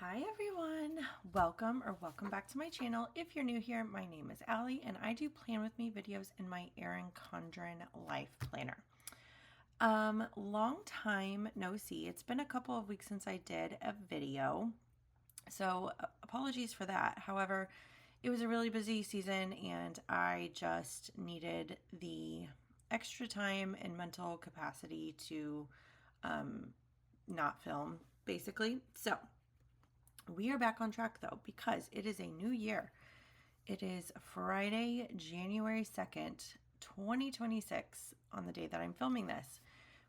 Hi everyone, welcome back to my channel. If you're new here, my name is Allie and I do plan with me videos in my Erin Condren life planner. Long time no see. It's been a couple of weeks since I did a video, so apologies for that. However, it was a really busy season and I just needed the extra time and mental capacity to not film, basically. So we are back on track though, because it is a new year. It is Friday, January 2nd, 2026, on the day that I'm filming this.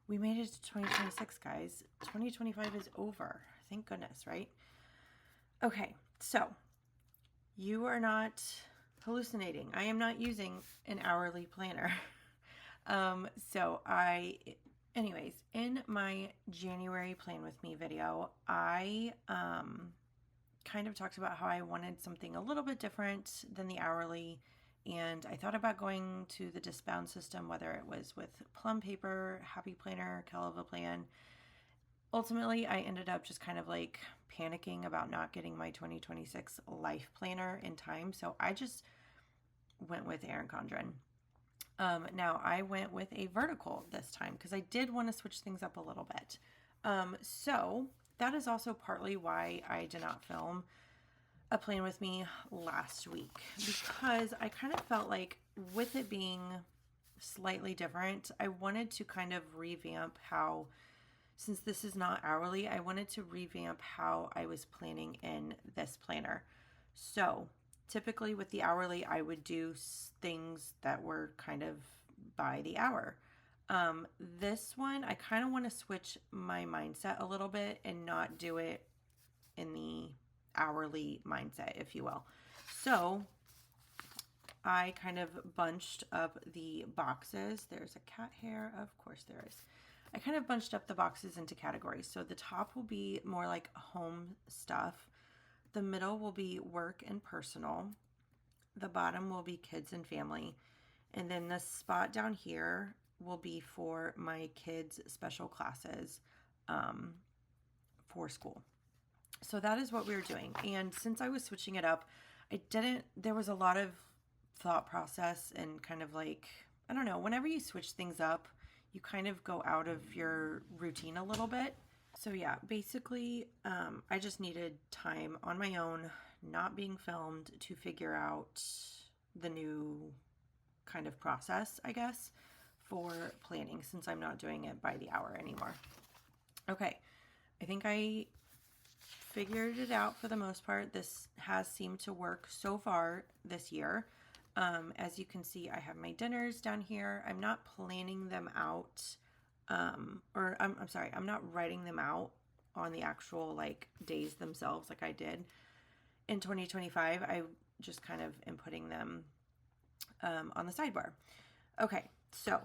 We made it to 2026, guys. 2025 is over. Thank goodness, right? Okay, so you are not hallucinating. I am not using an hourly planner. Anyways, in my January Plan With Me video, I kind of talked about how I wanted something a little bit different than the hourly, and I thought about going to the disc-bound system, whether it was with Plum Paper, Happy Planner, Calava Plan. Ultimately, I ended up just kind of like panicking about not getting my 2026 life planner in time, so I just went with Erin Condren. Now, I went with a vertical this time because I did want to switch things up a little bit. So that is also partly why I did not film a Plan With Me last week, because I kind of felt like with it being slightly different, I wanted to kind of revamp how, since this is not hourly, I wanted to revamp how I was planning in this planner. So typically with the hourly, I would do things that were kind of by the hour. This one, I kind of want to switch my mindset a little bit and not do it in the hourly mindset, if you will. So I kind of bunched up the boxes. There's a cat hair, of course there is. I kind of bunched up the boxes into categories. So the top will be more like home stuff. The middle will be work and personal. The bottom will be kids and family. And then the spot down here will be for my kids' special classes for school. So that is what we were doing. And since I was switching it up, there was a lot of thought process and kind of like, I don't know, whenever you switch things up, you kind of go out of your routine a little bit. So yeah, basically, I just needed time on my own, not being filmed, to figure out the new kind of process, I guess, for planning, since I'm not doing it by the hour anymore. Okay, I think I figured it out for the most part. This has seemed to work so far this year. As you can see, I have my dinners down here. I'm not planning them out, I'm sorry, I'm not writing them out on the actual like days themselves like I did in 2025. I just kind of am putting them on the sidebar. Okay, so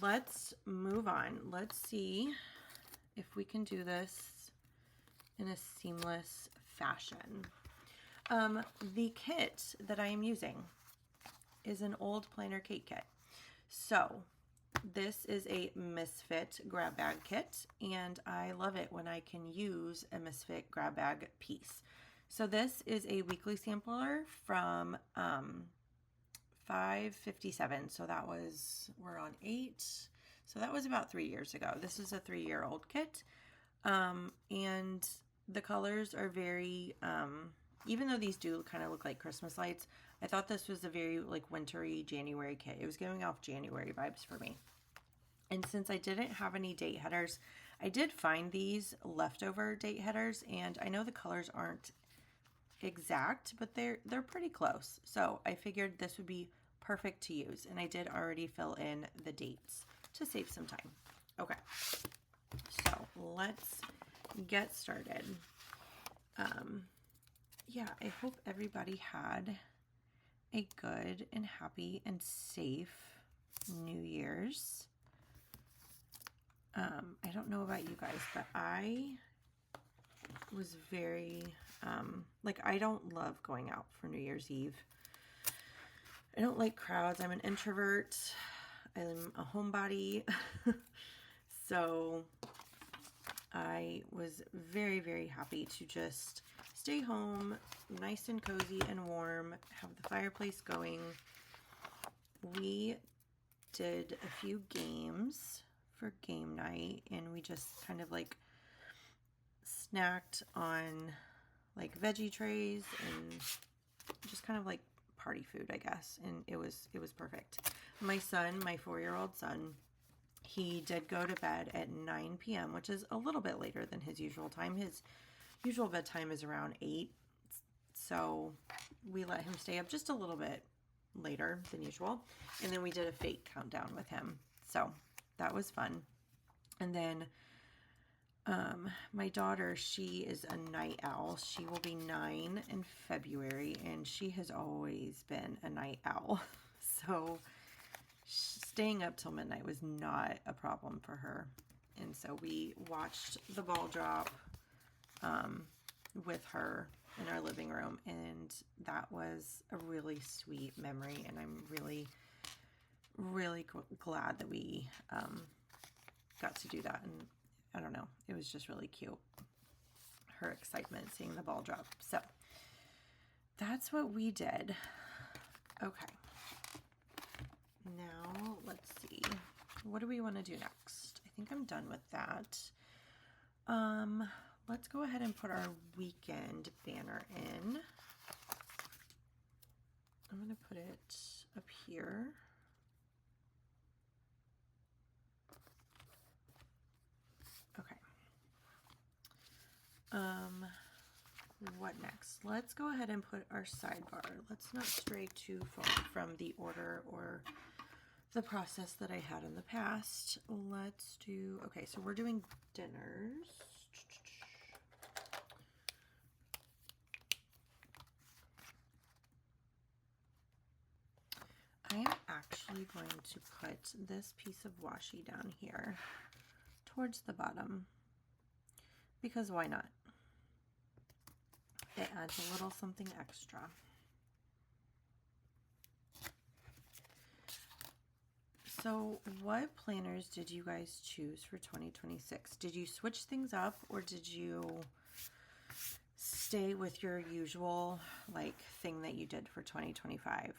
let's move on. Let's see if we can do this in a seamless fashion. The kit that I am using is an old PlannerKate kit. So this is a Misfit grab bag kit, and I love it when I can use a Misfit grab bag piece. So this is a weekly sampler from 557. So that was, we're on 8. So that was about 3 years ago. This is a 3-year-old kit. And the colors are very, even though these do kind of look like Christmas lights, I thought this was a very like wintry January kit. It was giving off January vibes for me. And since I didn't have any date headers, I did find these leftover date headers, and I know the colors aren't exact, but they're pretty close. So I figured this would be perfect to use, and I did already fill in the dates to save some time. Okay, so let's get started. Yeah, I hope everybody had a good and happy and safe New Year's. I don't know about you guys, but I was very, like, I don't love going out for New Year's Eve. I don't like crowds. I'm an introvert. I'm a homebody. So I was very, very happy to just stay home, nice and cozy and warm, have the fireplace going. We did a few games for game night, and we just kind of like snacked on like veggie trays and just kind of like party food, I guess, and it was perfect. My son, my 4-year-old son, he did go to bed at 9 p.m., which is a little bit later than his usual time. His usual bedtime is around 8, so we let him stay up just a little bit later than usual, and then we did a fake countdown with him, so that was fun. And then my daughter, she is a night owl. She will be 9 in February, and she has always been a night owl. So staying up till midnight was not a problem for her. And so we watched the ball drop with her in our living room, and that was a really sweet memory, and I'm really, really glad that we got to do that. And I don't know, it was just really cute, her excitement seeing the ball drop. So that's what we did. Okay, now let's see, what do we want to do next? I think I'm done with that. Let's go ahead and put our weekend banner in. I'm going to put it up here. Okay. What next? Let's go ahead and put our sidebar. Let's not stray too far from the order or the process that I had in the past. Let's do, okay, so we're doing dinners. I am actually going to put this piece of washi down here towards the bottom, because why not? It adds a little something extra. So what planners did you guys choose for 2026? Did you switch things up, or did you stay with your usual like thing that you did for 2025?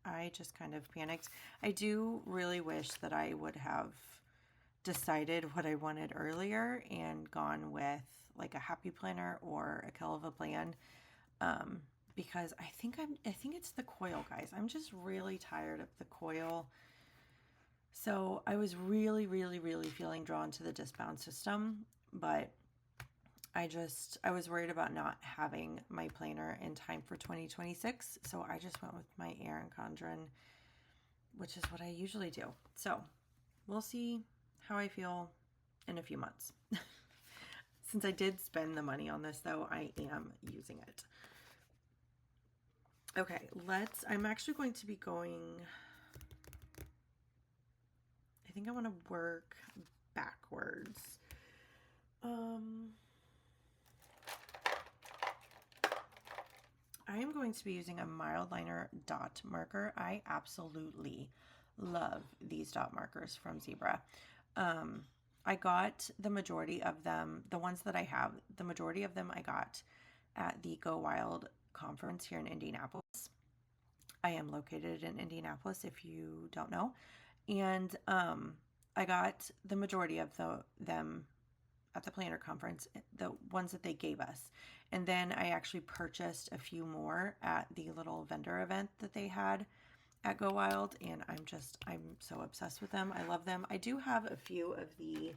I just kind of panicked. I do really wish that I would have decided what I wanted earlier and gone with like a happy planner or a Kelva plan, because I think it's the coil, guys. I'm just really tired of the coil. So I was really, really, really feeling drawn to the disc-bound system, but I was worried about not having my planner in time for 2026. So I just went with my Erin Condren, which is what I usually do. So we'll see how I feel in a few months. Since I did spend the money on this, though, I am using it. Okay, I'm actually going to be going, I think I want to work backwards. I am going to be using a mild liner dot marker. I absolutely love these dot markers from Zebra. I got the majority of them, the ones that I have, the majority of them I got at the Go Wild conference here in Indianapolis. I am located in Indianapolis, if you don't know. And I got the majority of them at the planner conference, the ones that they gave us. And then I actually purchased a few more at the little vendor event that they had at Go Wild, and I'm so obsessed with them. I love them. I do have a few of the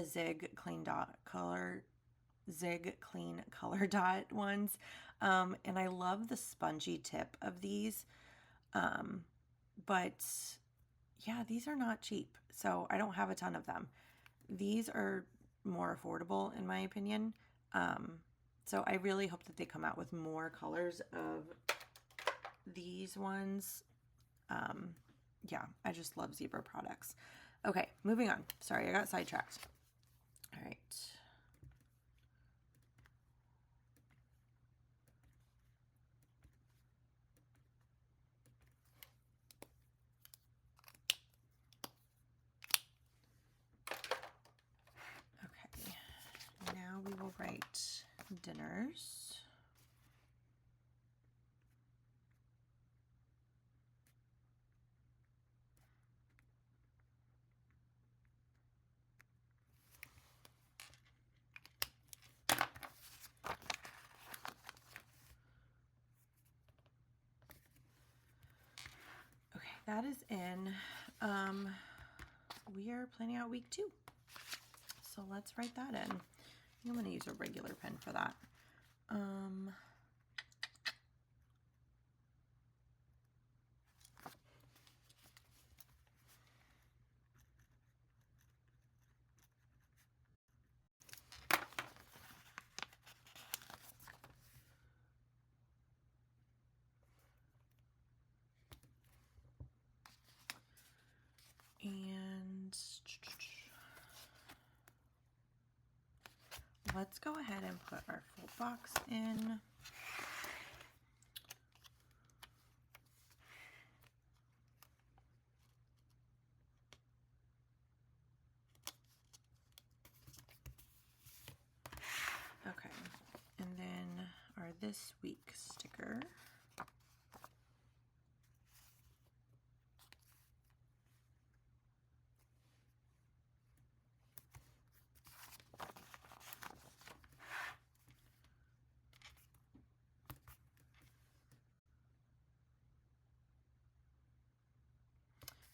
Zig Clean Color Dot ones, and I love the spongy tip of these, but yeah, these are not cheap, so I don't have a ton of them. These are more affordable in my opinion, so I really hope that they come out with more colors of these ones. Yeah, I just love Zebra products. Okay, moving on. Sorry, I got sidetracked. All right. write dinners. Okay, that is in. We are planning out week 2. So let's write that in. I'm going to use a regular pen for that. And let's go ahead and put our full box in. Okay, and then our this week sticker.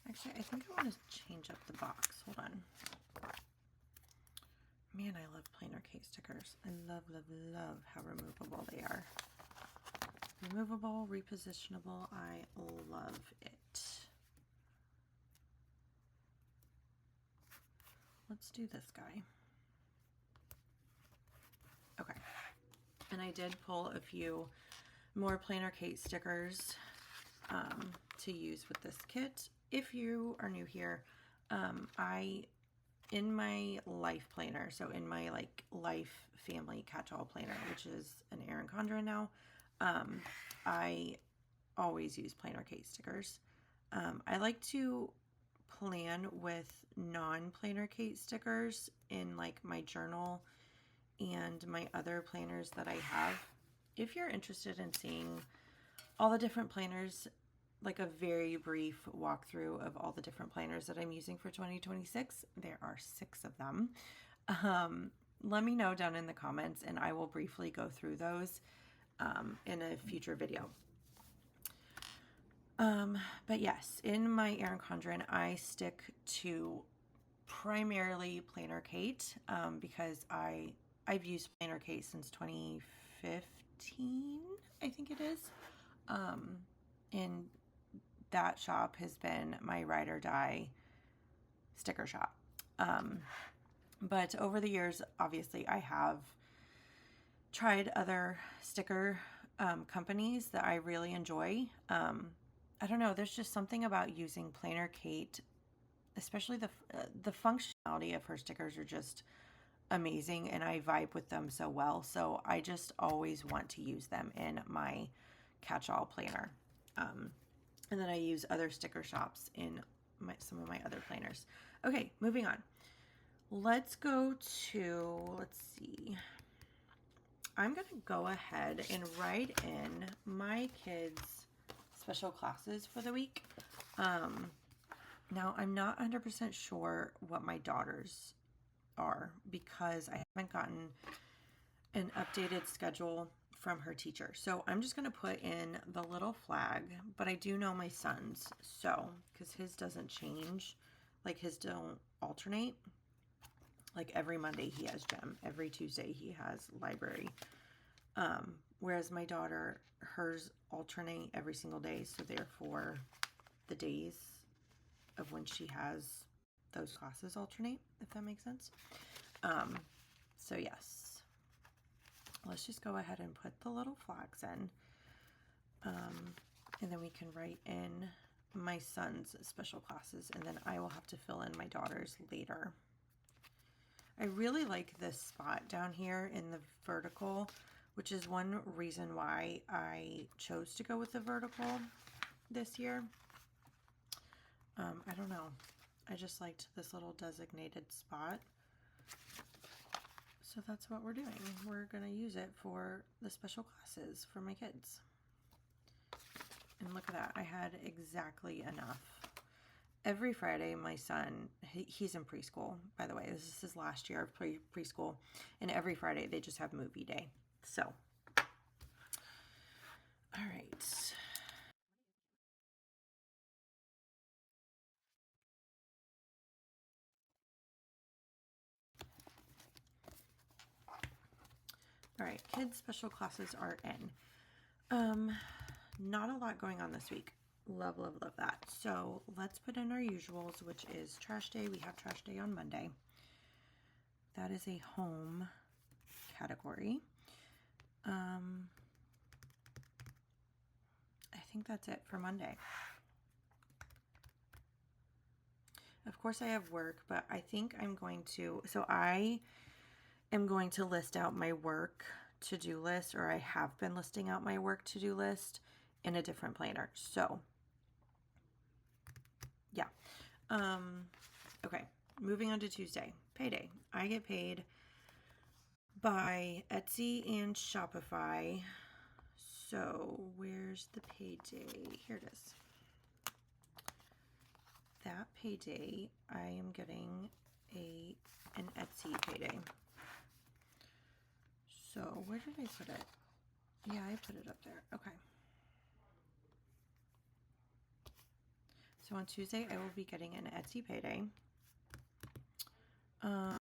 Actually, I think I want to change up the box. Hold on. Man, I love PlannerKate stickers. I love, love, love how removable they are. Removable, repositionable. I love it. Let's do this guy. Okay. And I did pull a few more PlannerKate stickers to use with this kit. If you are new here, in my life planner, so in my like life family catch-all planner, which is an Erin Condren now, I always use PlannerKate stickers. I like to plan with non-PlannerKate stickers in like my journal and my other planners that I have. If you're interested in seeing all the different planners, like a very brief walkthrough of all the different planners that I'm using for 2026, there are 6 of them. Let me know down in the comments and I will briefly go through those in a future video. But yes, in my Erin Condren, I stick to primarily PlannerKate because I've used PlannerKate since 2015, I think it is. And that shop has been my ride or die sticker shop. But over the years, obviously, I have tried other sticker companies that I really enjoy. I don't know, there's just something about using PlannerKate, especially the functionality of her stickers are just amazing and I vibe with them so well. So I just always want to use them in my catch-all planner. And then I use other sticker shops in some of my other planners. Okay, moving on. Let's go to, let's see. I'm going to go ahead and write in my kids' special classes for the week. Now, I'm not 100% sure what my daughters are because I haven't gotten an updated schedule from her teacher. So I'm just going to put in the little flag, but I do know my son's. So, because his doesn't change, like his don't alternate. Like every Monday he has gym. Every Tuesday he has library. Whereas my daughter, hers alternate every single day. So therefore the days of when she has those classes alternate, if that makes sense. So yes. Let's just go ahead and put the little flags in. And then we can write in my son's special classes, and then I will have to fill in my daughter's later. I really like this spot down here in the vertical, which is one reason why I chose to go with the vertical this year. I don't know. I just liked this little designated spot. So that's what we're doing. We're going to use it for the special classes for my kids. And look at that. I had exactly enough. Every Friday, my son, he's in preschool, by the way. This is his last year of preschool. And every Friday, they just have movie day. So, all right. All right, kids' special classes are in. Not a lot going on this week. Love, love, love that. So let's put in our usuals, which is trash day. We have trash day on Monday. That is a home category. I think that's it for Monday. Of course I have work, but I think I'm going to, so I am going to list out my work to-do list, or I have been listing out my work to-do list in a different planner. So yeah. Okay, moving on to Tuesday, payday. I get paid by Etsy and Shopify. So where's the payday? Here it is. That payday, I am getting an Etsy payday. So where did I put it? Yeah, I put it up there. Okay. So on Tuesday, I will be getting an Etsy payday. I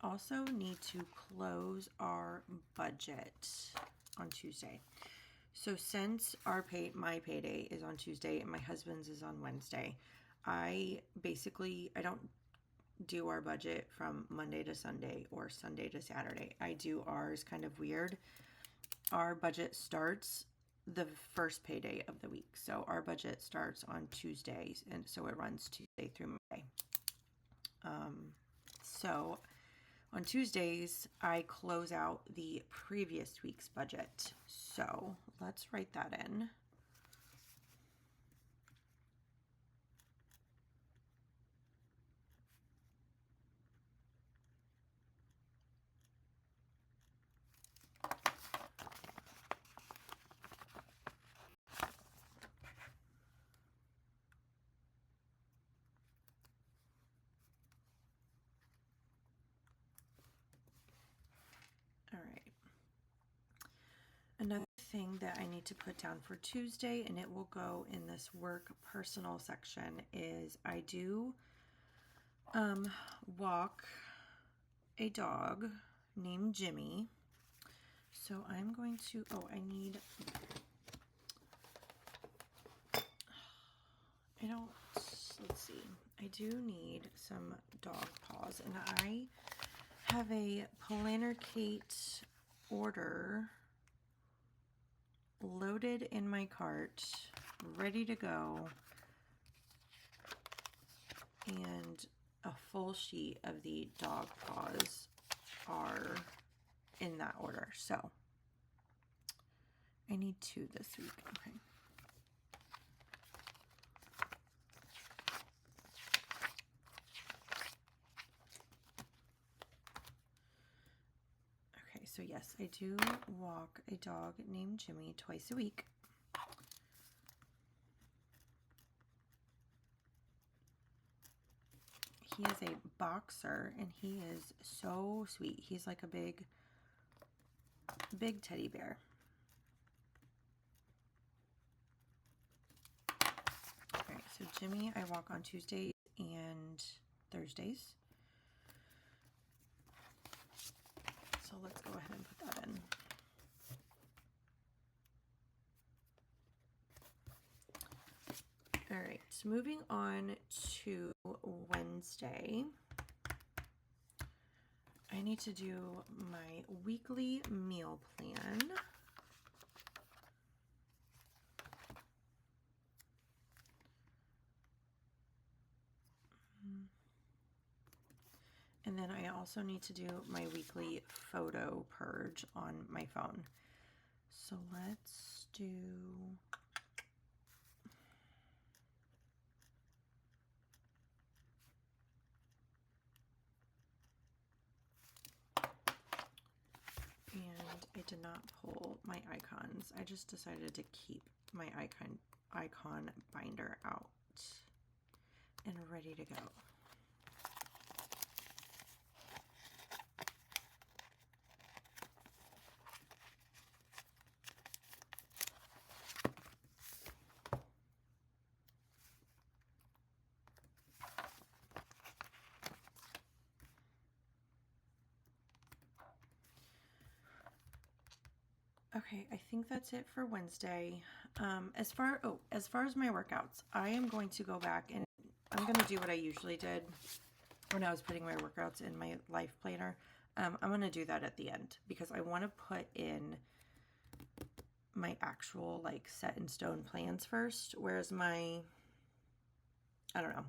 also need to close our budget on Tuesday. So since my payday is on Tuesday and my husband's is on Wednesday, I don't do our budget from Monday to Sunday or Sunday to Saturday. I do ours kind of weird. Our budget starts the first payday of the week. So our budget starts on Tuesdays, and so it runs Tuesday through Monday. So on Tuesdays, I close out the previous week's budget. So let's write that in. All right. Another thing that I need to put down for Tuesday, and it will go in this work personal section, is I do walk a dog named Jimmy. So I'm going to, let's see. I do need some dog paws, and I have a PlannerKate order loaded in my cart, ready to go, and a full sheet of the dog paws are in that order. So I need 2 this week. Okay. Okay, so yes, I do walk a dog named Jimmy twice a week. He is a boxer, and he is so sweet. He's like a big teddy bear. All right, so Jimmy, I walk on Tuesdays and Thursdays. So let's go ahead and put that in. All right, so moving on to Wednesday. I need to do my weekly meal plan. And then I also need to do my weekly photo purge on my phone. So let's do... did not pull my icons. I just decided to keep my icon binder out and ready to go. Okay, I think that's it for Wednesday. As far as my workouts, I am going to go back and I'm going to do what I usually did when I was putting my workouts in my life planner. I'm going to do that at the end because I want to put in my actual like set in stone plans first, whereas I don't know.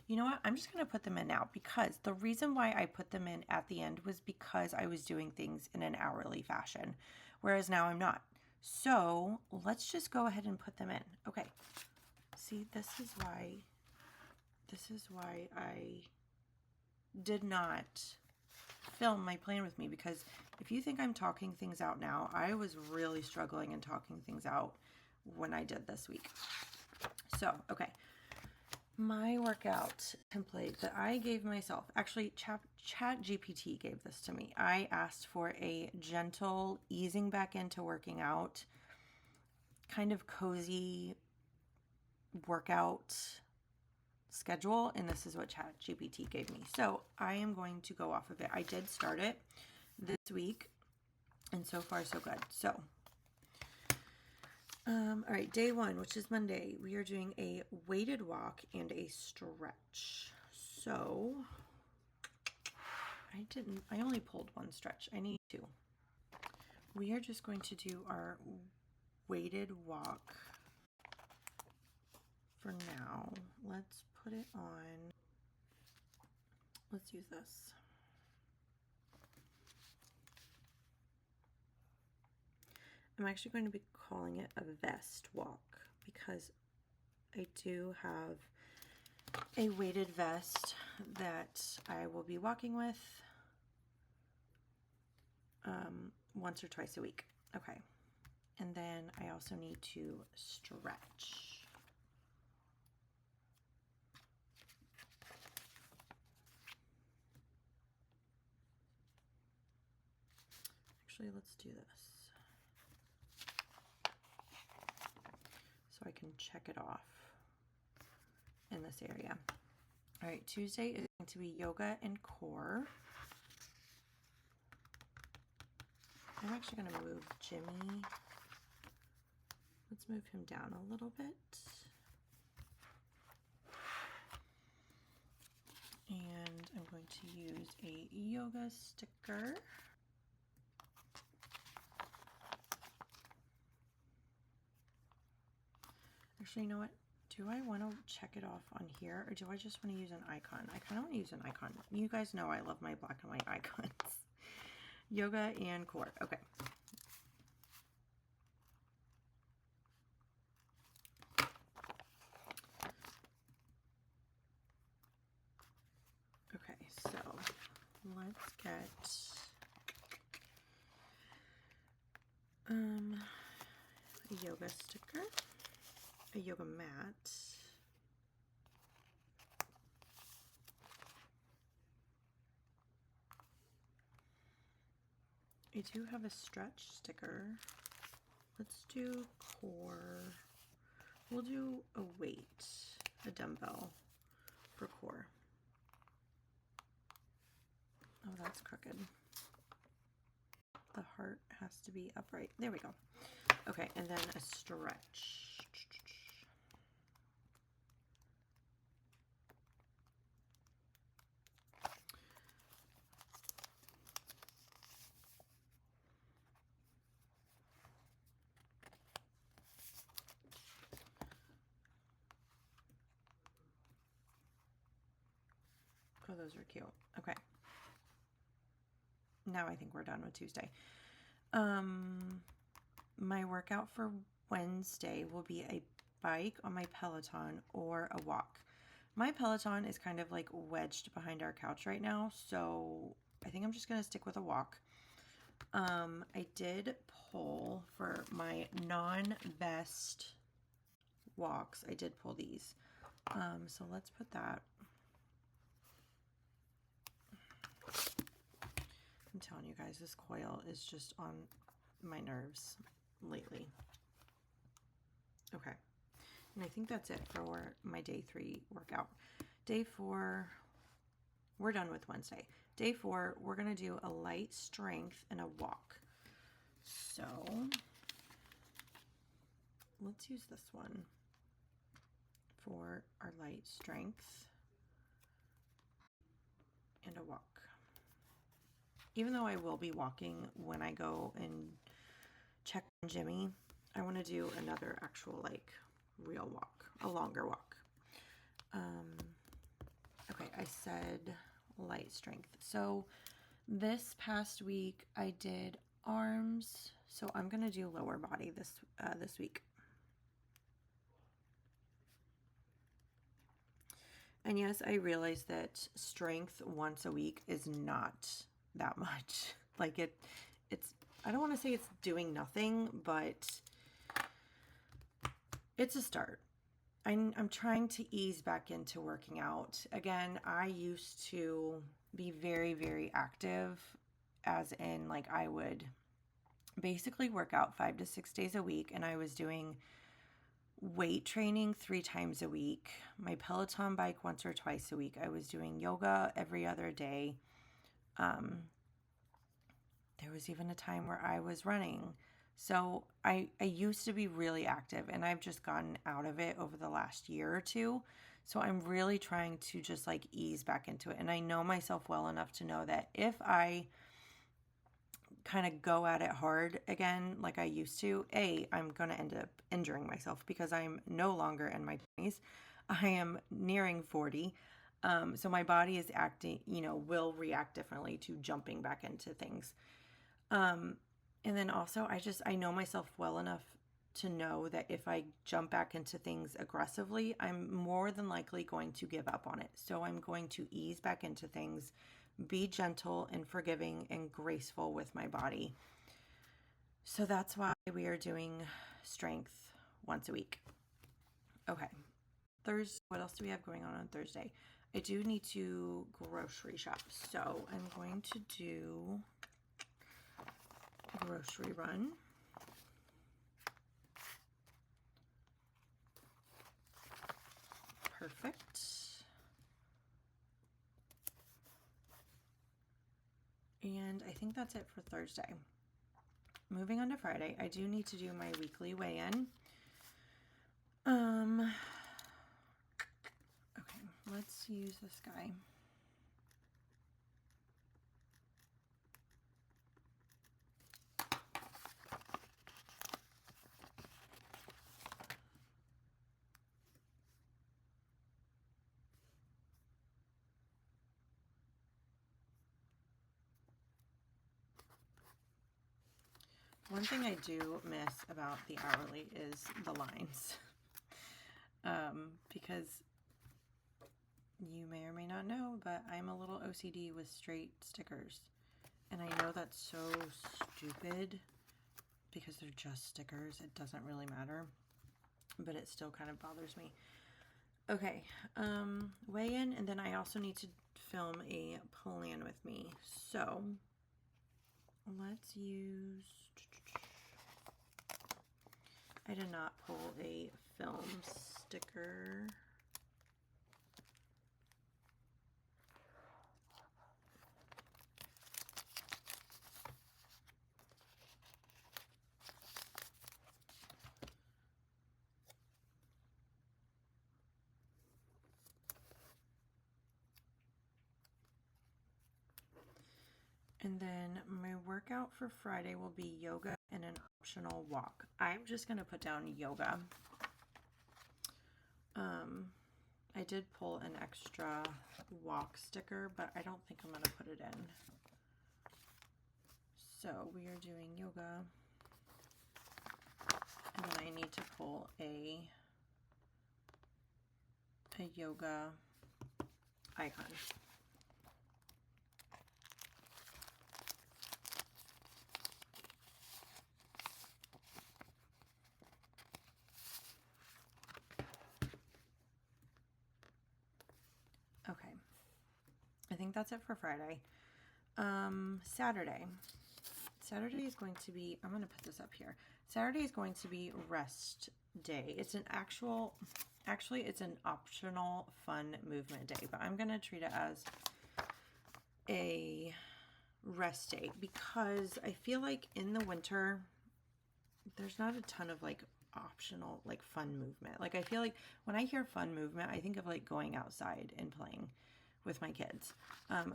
You know what? I'm just going to put them in now because the reason why I put them in at the end was because I was doing things in an hourly fashion, whereas now I'm not. So let's just go ahead and put them in. Okay. See, this is why I did not film my plan with me, because if you think I'm talking things out now, I was really struggling and talking things out when I did this week. So, okay. My workout template that I gave myself, actually ChatGPT gave this to me. I asked for a gentle easing back into working out, kind of cozy workout schedule, and this is what ChatGPT gave me. So I am going to go off of it. I did start it this week, and so far so good. So all right, day 1, which is Monday, we are doing a weighted walk and a stretch. So I only pulled one stretch. I need 2. We are just going to do our weighted walk for now. Let's put it on. Let's use this. I'm actually going to be calling it a vest walk because I do have a weighted vest that I will be walking with once or twice a week. Okay. And then I also need to stretch. Actually, let's do this so I can check it off in this area. All right, Tuesday is going to be yoga and core. I'm actually going to move Jimmy. Let's move him down a little bit. And I'm going to use a yoga sticker. Actually, you know what? Do I want to check it off on here, or do I just want to use an icon? I kind of want to use an icon. You guys know I love my black and white icons. Yoga and core. Okay. Okay, so let's get a yoga sticker, a yoga mat, I do have a stretch sticker. Let's do core. We'll do a weight, a dumbbell for core. Oh, that's crooked. The heart has to be upright. There we go. Okay, and then a stretch. Oh, those are cute. Okay. Now I think we're done with Tuesday. My workout for Wednesday will be a bike on my Peloton or a walk. My Peloton is kind of like wedged behind our couch right now, so I think I'm just going to stick with a walk. I did pull for my non-vest walks. I did pull these. So let's put that. I'm telling you guys, this coil is just on my nerves lately. Okay. And I think that's it for my day 3 workout. Day 4, we're done with Wednesday. Day 4, we're going to do a light strength and a walk. So let's use this one for our light strength and a walk. Even though I will be walking when I go and check on Jimmy, I want to do another actual like real walk, a longer walk. Okay, I said light strength. So this past week I did arms, so I'm gonna do lower body this week. And yes, I realize that strength once a week is not that much. Like it's I don't want to say it's doing nothing, but it's a start. I'm trying to ease back into working out. Again, I used to be very, very active, as in like I would basically work out 5 to 6 days a week, and I was doing weight training 3 times a week, my Peloton bike once or twice a week. I was doing yoga every other day. There was even a time where I was running. So I used to be really active, and I've just gotten out of it over the last year or two. So I'm really trying to just like ease back into it. And I know myself well enough to know that if I kind of go at it hard again, like I used to, I'm going to end up injuring myself because I'm no longer in my 20s. I am nearing 40. So my body is acting, will react differently to jumping back into things. And then also I know myself well enough to know that if I jump back into things aggressively, I'm more than likely going to give up on it. So I'm going to ease back into things, be gentle and forgiving and graceful with my body. So that's why we are doing strength once a week. Okay. Thursday, what else do we have going on Thursday? I do need to grocery shop. So I'm going to do grocery run. Perfect. And I think that's it for Thursday. Moving on to Friday, I do need to do my weekly weigh-in. Okay, let's use this guy. One thing I do miss about the hourly is the lines. Because you may or may not know, but I'm a little OCD with straight stickers. And I know that's so stupid because they're just stickers. It doesn't really matter, but it still kind of bothers me. Okay, weigh in, and then I also need to film a plan with me. So let's use, I did not pull a film sticker. And then my workout for Friday will be yoga and an optional walk. I'm just going to put down yoga. I did pull an extra walk sticker, but I don't think I'm going to put it in. So we are doing yoga. And then I need to pull a yoga icon. think that's it for Friday. Saturday is going to be, I'm going to put this up here. Saturday is going to be rest day. It's an actually it's an optional fun movement day, but I'm going to treat it as a rest day because I feel like in the winter, there's not a ton of like optional like fun movement. Like I feel like when I hear fun movement, I think of like going outside and playing with my kids.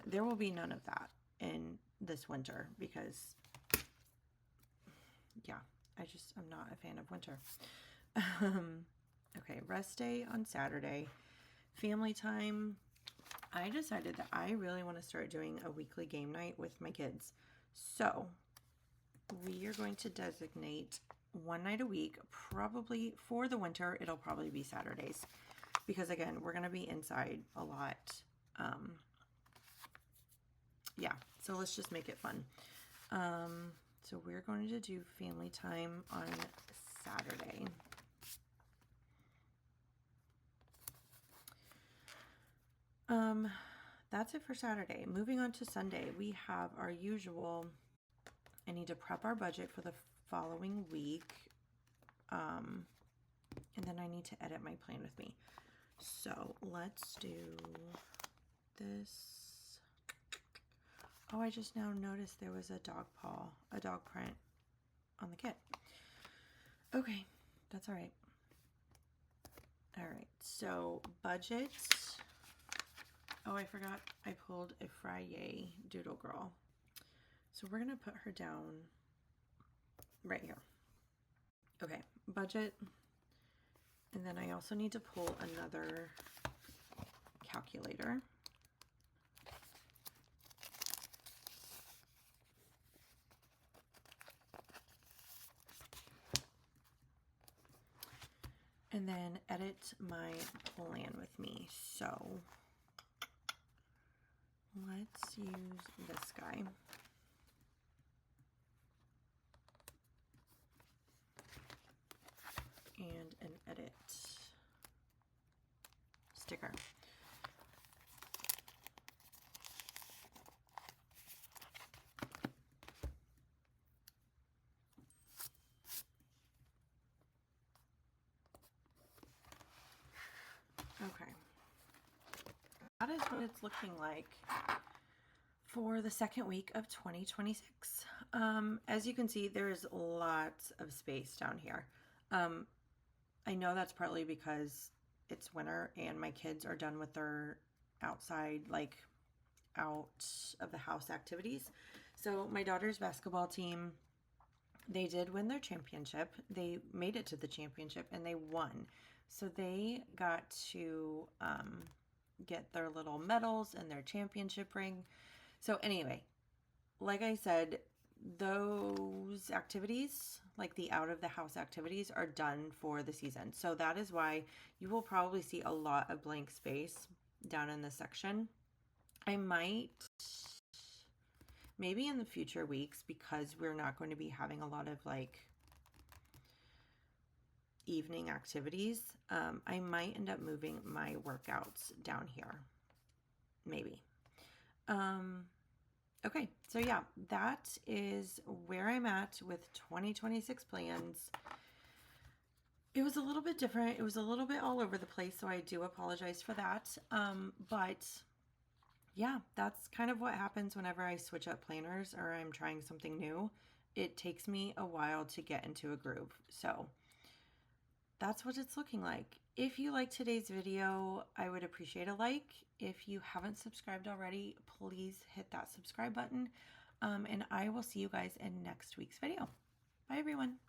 There will be none of that in this winter because yeah, I'm not a fan of winter. Okay, rest day on Saturday. Family time. I decided that I really want to start doing a weekly game night with my kids. So we are going to designate one night a week, probably for the winter, it'll probably be Saturdays. Because again, we're going to be inside a lot. Yeah, so let's just make it fun. So we're going to do family time on Saturday. That's it for Saturday. Moving on to Sunday, we have our usual, I need to prep our budget for the following week. And then I need to edit my plan with me. So let's do this. Oh, I just now noticed there was a dog print on the kit. Okay, that's all right. All right, so budget. Oh, I forgot I pulled a Friday Doodle Girl. So we're going to put her down right here. Okay, budget. And then I also need to pull another calculator. And then edit my plan with me. So let's use this guy. And an edit sticker. Okay. That is what it's looking like for the second week of 2026. As you can see, there is lots of space down here. I know that's partly because it's winter and my kids are done with their outside, like out of the house activities. So my daughter's basketball team, they did win their championship. They made it to the championship and they won. So they got to get their little medals and their championship ring. So anyway, like I said, those activities, like the out of the house activities, are done for the season. So that is why you will probably see a lot of blank space down in this section. I might, maybe in the future weeks, because we're not going to be having a lot of like evening activities, I might end up moving my workouts down here. Maybe. Okay, so yeah, that is where I'm at with 2026 plans. It was a little bit different. It was a little bit all over the place, so I do apologize for that. But yeah, that's kind of what happens whenever I switch up planners or I'm trying something new. It takes me a while to get into a groove. So that's what it's looking like. If you liked today's video, I would appreciate a like. If you haven't subscribed already, please hit that subscribe button. And I will see you guys in next week's video. Bye, everyone.